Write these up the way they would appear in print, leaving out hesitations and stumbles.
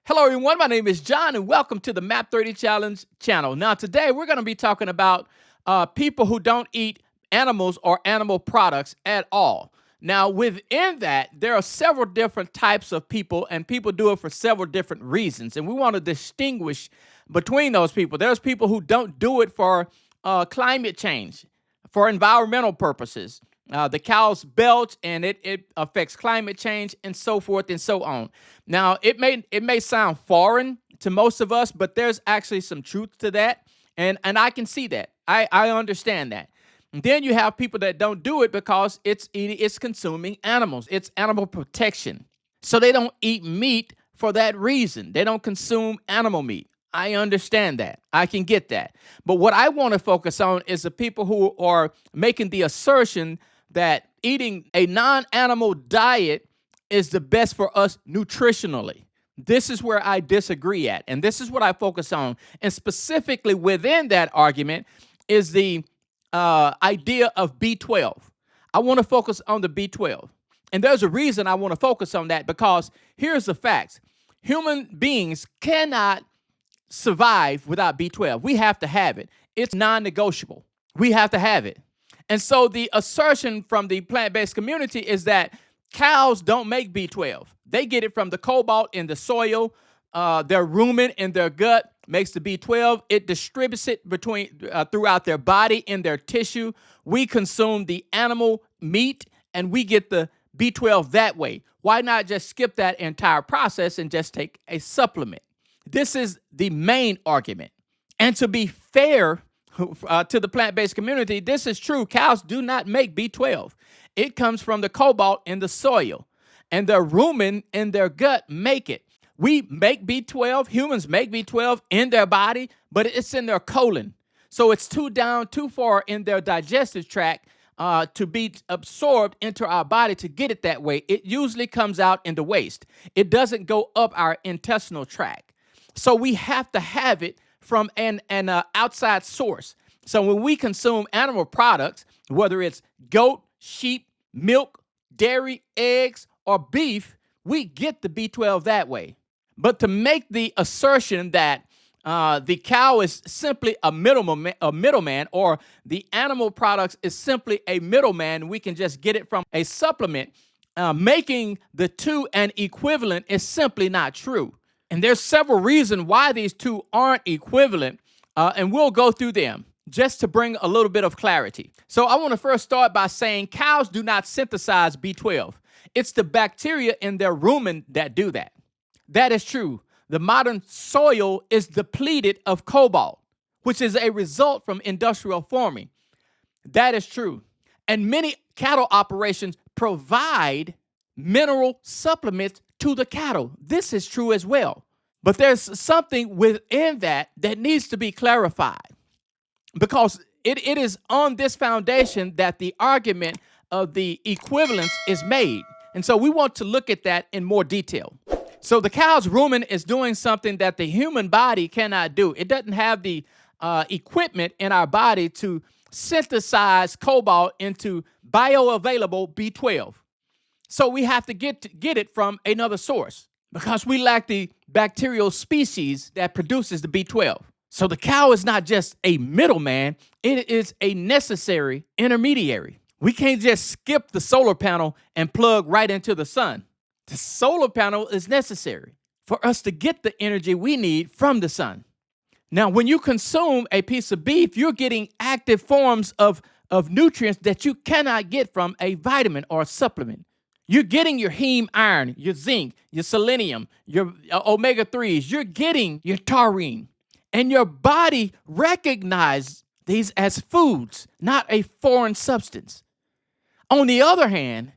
Hello, everyone. My name is John, and welcome to the Map 30 Challenge channel. Now, today we're going to be talking about people who don't eat animals or animal products at all. Now, within that, there are several different types of people, and people do it for several different reasons. And we want to distinguish between those people. There's people who don't do it for climate change, for environmental purposes. The cows belch and it affects climate change and so forth and so on. Now, it may sound foreign to most of us, but there's actually some truth to that. And I can see that. I understand that. And then you have people that don't do it because it's consuming animals. It's animal protection. So they don't eat meat for that reason. They don't consume animal meat. I understand that. I can get that. But what I want to focus on is the people who are making the assertion that eating a non-animal diet is the best for us nutritionally. This is where I disagree at, and this is what I focus on. And specifically within that argument is the idea of B12. I want to focus on the B12. And there's a reason I want to focus on that, because here's the facts. Human beings cannot survive without B12. We have to have it. It's non-negotiable. We have to have it. And so the assertion from the plant-based community is that cows don't make B12. They get it from the cobalt in the soil. Their rumen in their gut makes the B12. It distributes it throughout their body, in their tissue. We consume the animal meat, and we get the B12 that way. Why not just skip that entire process and just take a supplement? This is the main argument. And to be fair to the plant-based community, this is true. Cows do not make B12. It comes from the cobalt in the soil, and their rumen in their gut make it. We make B12, humans make B12 in their body, but it's in their colon. So it's too far in their digestive tract to be absorbed into our body to get it that way. It usually comes out in the waste. It doesn't go up our intestinal tract. So we have to have it from an outside source. So when we consume animal products, whether it's goat, sheep, milk, dairy, eggs, or beef, we get the B12 that way. But to make the assertion that the cow is simply a middleman, or the animal products is simply a middleman, we can just get it from a supplement, making the two an equivalent is simply not true. And there's several reasons why these two aren't equivalent, and we'll go through them just to bring a little bit of clarity. So I want to first start by saying cows do not synthesize B12. It's the bacteria in their rumen that do that. That is true. The modern soil is depleted of cobalt, which is a result from industrial farming. That is true. And many cattle operations provide mineral supplements to the cattle. This is true as well. But there's something within that needs to be clarified, because it is on this foundation that the argument of the equivalence is made. And so we want to look at that in more detail. So the cow's rumen is doing something that the human body cannot do. It doesn't have the equipment in our body to synthesize cobalt into bioavailable B12. So we have to get it from another source, because we lack the bacterial species that produces the B12. So the cow is not just a middleman, it is a necessary intermediary. We can't just skip the solar panel and plug right into the sun. The solar panel is necessary for us to get the energy we need from the sun. Now, when you consume a piece of beef, you're getting active forms of nutrients that you cannot get from a vitamin or a supplement. You're getting your heme iron, your zinc, your selenium, your omega-3s. You're getting your taurine. And your body recognizes these as foods, not a foreign substance. On the other hand,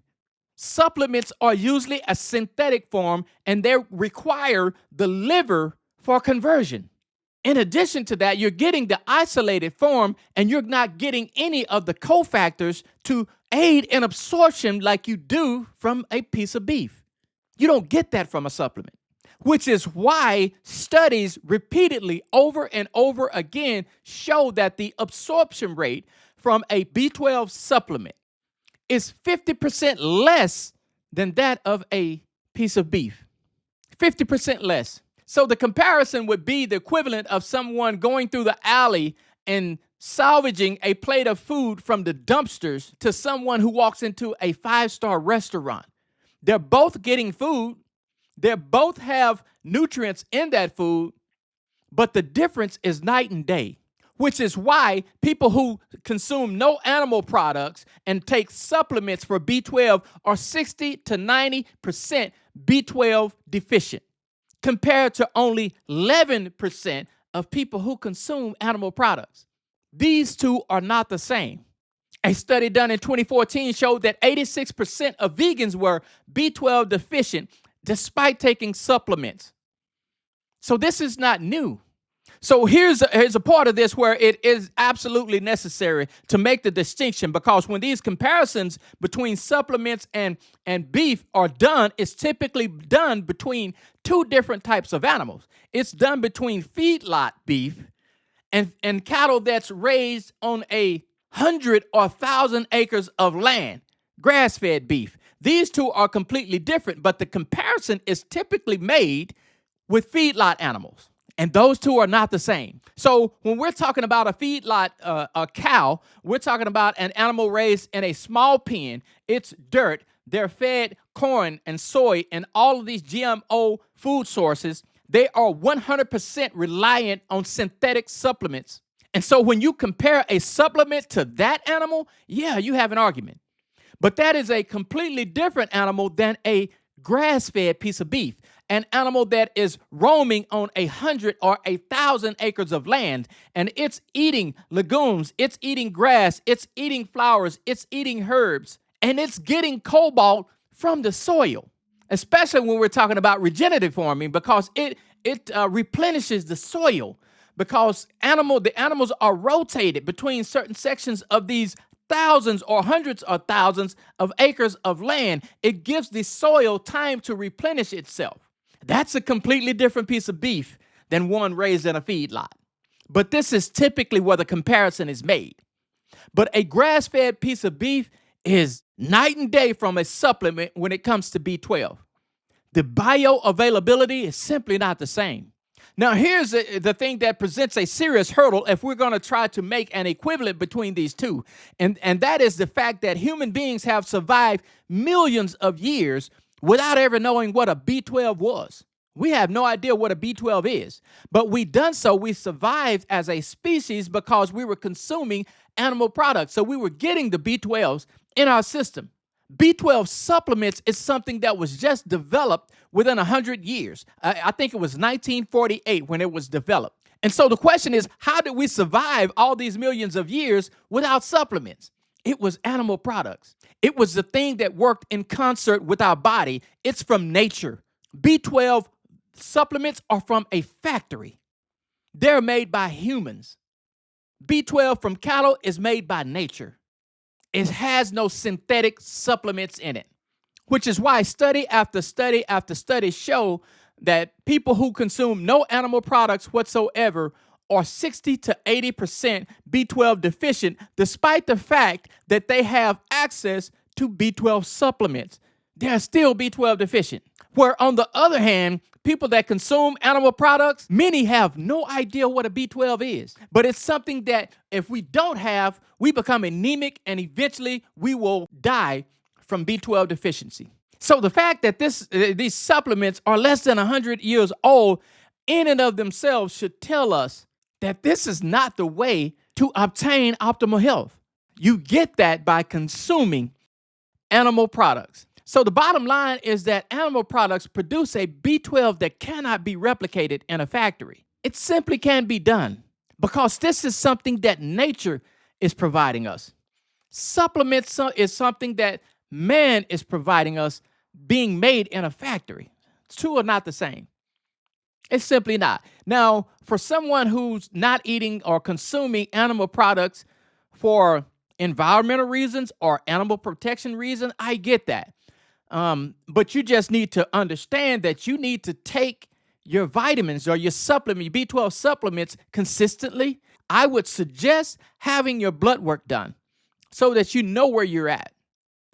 supplements are usually a synthetic form, and they require the liver for conversion. In addition to that, you're getting the isolated form, and you're not getting any of the cofactors to aid in absorption like you do from a piece of beef. You don't get that from a supplement, which is why studies repeatedly over and over again show that the absorption rate from a B12 supplement is 50% less than that of a piece of beef. 50% less. So the comparison would be the equivalent of someone going through the alley and salvaging a plate of food from the dumpsters to someone who walks into a 5-star restaurant. They're both getting food. They both have nutrients in that food, but the difference is night and day, which is why people who consume no animal products and take supplements for B12 are 60 to 90% B12 deficient, compared to only 11% of people who consume animal products. These two are not the same. A study done in 2014 showed that 86% of vegans were B12 deficient despite taking supplements. So this is not new. So here's a part of this where it is absolutely necessary to make the distinction, because when these comparisons between supplements and beef are done, it's typically done between two different types of animals. It's done between feedlot beef and cattle that's raised on 100 or 1,000 acres of land, grass-fed beef. These two are completely different, but the comparison is typically made with feedlot animals. And those two are not the same. So when we're talking about a feedlot, a cow, we're talking about an animal raised in a small pen. It's dirt. They're fed corn and soy and all of these GMO food sources. They are 100% reliant on synthetic supplements. And so when you compare a supplement to that animal, yeah, you have an argument. But that is a completely different animal than a grass-fed piece of beef, an animal that is roaming on 100 or 1,000 acres of land, and it's eating legumes, it's eating grass, it's eating flowers, it's eating herbs, and it's getting cobalt from the soil, especially when we're talking about regenerative farming, because it replenishes the soil, because the animals are rotated between certain sections of these thousands or hundreds of thousands of acres of land. It gives the soil time to replenish itself. That's a completely different piece of beef than one raised in a feedlot. But this is typically where the comparison is made. But a grass-fed piece of beef is night and day from a supplement when it comes to B12. The bioavailability is simply not the same. Now, here's the thing that presents a serious hurdle if we're going to try to make an equivalent between these two. And that is the fact that human beings have survived millions of years without ever knowing what a B12 was. We have no idea what a B12 is. But we survived as a species because we were consuming animal products. So we were getting the B12s in our system. B12 supplements is something that was just developed within 100 years. I think it was 1948 when it was developed. And so the question is, how did we survive all these millions of years without supplements? It was animal products. It was the thing that worked in concert with our body. It's from nature. B12 supplements are from a factory. They're made by humans. B12 from cattle is made by nature. It has no synthetic supplements in it, which is why study after study after study show that people who consume no animal products whatsoever are 60 to 80% B12 deficient, despite the fact that they have access to B12 supplements. They're still B12 deficient. Where on the other hand, people that consume animal products, many have no idea what a B12 is. But it's something that if we don't have, we become anemic and eventually we will die from B12 deficiency. So the fact that these supplements are less than 100 years old in and of themselves should tell us that this is not the way to obtain optimal health. You get that by consuming animal products. So the bottom line is that animal products produce a B12 that cannot be replicated in a factory. It simply can't be done because this is something that nature is providing us. Supplements is something that man is providing us, being made in a factory. Two are not the same. It's simply not. Now, for someone who's not eating or consuming animal products for environmental reasons or animal protection reasons, I get that. But you just need to understand that you need to take your vitamins or your supplement, your B12 supplements consistently. I would suggest having your blood work done so that you know where you're at.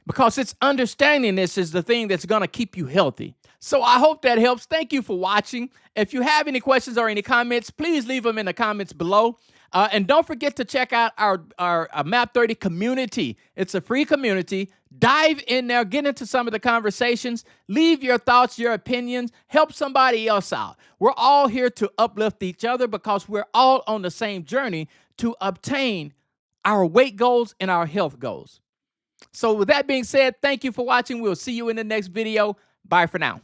Because it's understanding this is the thing that's going to keep you healthy. So I hope that helps. Thank you for watching. If you have any questions or any comments, please leave them in the comments below. And don't forget to check out our Map 30 community. It's a free community. Dive in there, get into some of the conversations, leave your thoughts, your opinions, help somebody else out. We're all here to uplift each other because we're all on the same journey to obtain our weight goals and our health goals. So with that being said, thank you for watching. We'll see you in the next video. Bye for now.